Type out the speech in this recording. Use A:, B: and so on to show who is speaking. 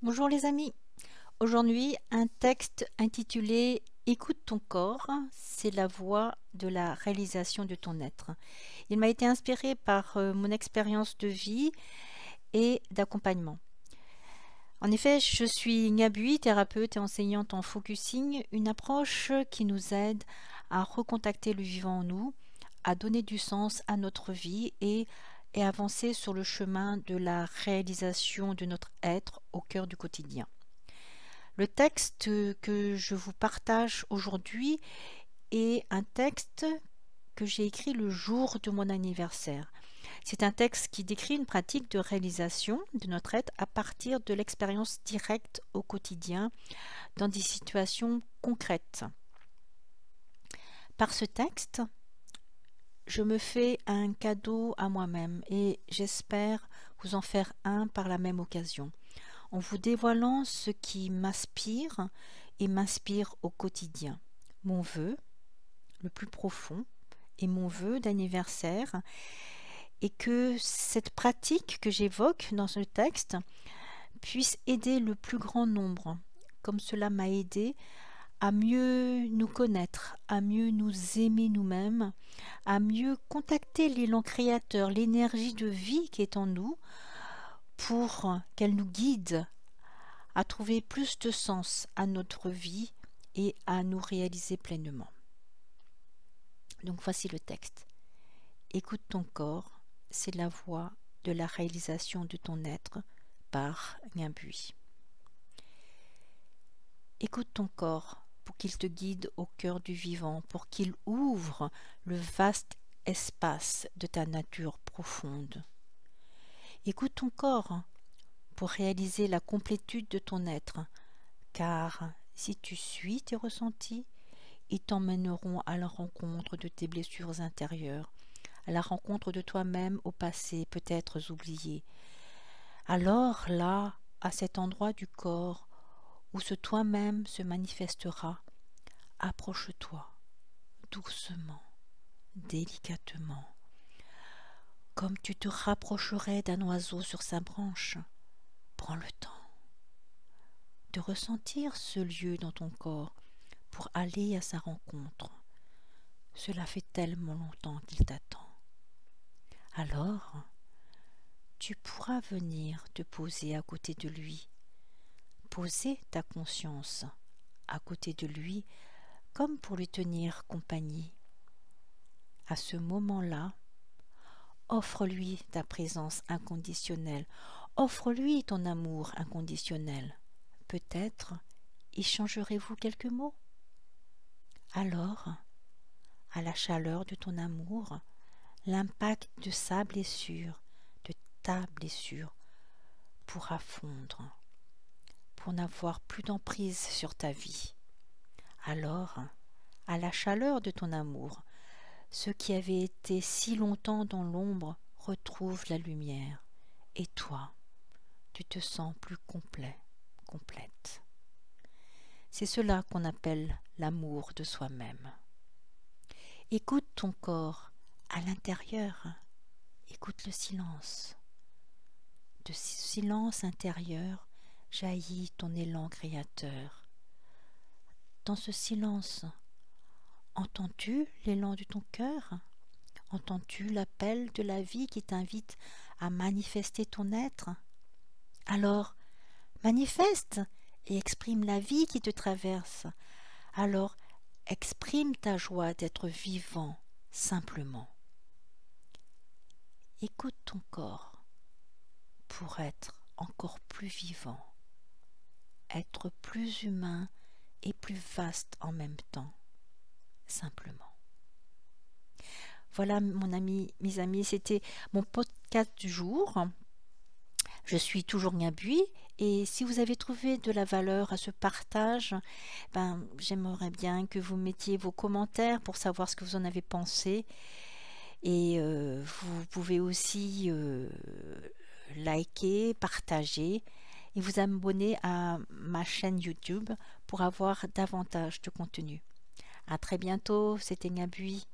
A: Bonjour les amis, aujourd'hui un texte intitulé Écoute ton corps, c'est la voie de la réalisation de ton être. Il m'a été inspiré par mon expérience de vie et d'accompagnement. En effet, je suis Ngabui, thérapeute et enseignante en focusing, une approche qui nous aide à recontacter le vivant en nous, à donner du sens à notre vie et avancer sur le chemin de la réalisation de notre être au cœur du quotidien. Le texte que je vous partage aujourd'hui est un texte que j'ai écrit le jour de mon anniversaire. C'est un texte qui décrit une pratique de réalisation de notre être à partir de l'expérience directe au quotidien dans des situations concrètes. Par ce texte, je me fais un cadeau à moi-même et j'espère vous en faire un par la même occasion, en vous dévoilant ce qui m'inspire et m'inspire au quotidien. Mon vœu, le plus profond, et mon vœu d'anniversaire, et que cette pratique que j'évoque dans ce texte puisse aider le plus grand nombre, comme cela m'a aidé à mieux nous connaître, à mieux nous aimer nous-mêmes, à mieux contacter l'élan créateur, l'énergie de vie qui est en nous, pour qu'elle nous guide à trouver plus de sens à notre vie et à nous réaliser pleinement. Donc voici le texte. Écoute ton corps, c'est la voie de la réalisation de ton être par Ngabui. Écoute ton corps pour qu'il te guide au cœur du vivant, pour qu'il ouvre le vaste espace de ta nature profonde. Écoute ton corps pour réaliser la complétude de ton être, car si tu suis tes ressentis, ils t'emmèneront à la rencontre de tes blessures intérieures, à la rencontre de toi-même au passé, peut-être oublié. Alors là, à cet endroit du corps où ce toi-même se manifestera, approche-toi doucement, délicatement, comme tu te rapprocherais d'un oiseau sur sa branche. Prends le temps de ressentir ce lieu dans ton corps pour aller à sa rencontre. Cela fait tellement longtemps qu'il t'attend. Alors, tu pourras venir te poser à côté de lui, poser ta conscience à côté de lui comme pour lui tenir compagnie. À ce moment-là, offre-lui ta présence inconditionnelle, offre-lui ton amour inconditionnel. Peut-être échangerez-vous quelques mots. Alors, à la chaleur de ton amour, l'impact de sa blessure, de ta blessure, pourra fondre, pour n'avoir plus d'emprise sur ta vie. Alors, à la chaleur de ton amour, ce qui avait été si longtemps dans l'ombre retrouve la lumière, et toi, tu te sens plus complet, complète. C'est cela qu'on appelle l'amour de soi-même. Écoute ton corps à l'intérieur, écoute le silence. De ce silence intérieur jaillit ton élan créateur. Dans ce silence, entends-tu l'élan de ton cœur? Entends-tu l'appel de la vie qui t'invite à manifester ton être? Alors, manifeste et exprime la vie qui te traverse. Alors, exprime ta joie d'être vivant simplement. Écoute ton corps pour être encore plus vivant, être plus humain et plus vaste en même temps, simplement. Voilà mon ami, mes amis, c'était mon podcast du jour. Je suis toujours Ngabui et si vous avez trouvé de la valeur à ce partage, j'aimerais bien que vous mettiez vos commentaires pour savoir ce que vous en avez pensé. Et vous pouvez aussi liker, partager et vous abonner à ma chaîne YouTube pour avoir davantage de contenu. À très bientôt, c'était Ngabui.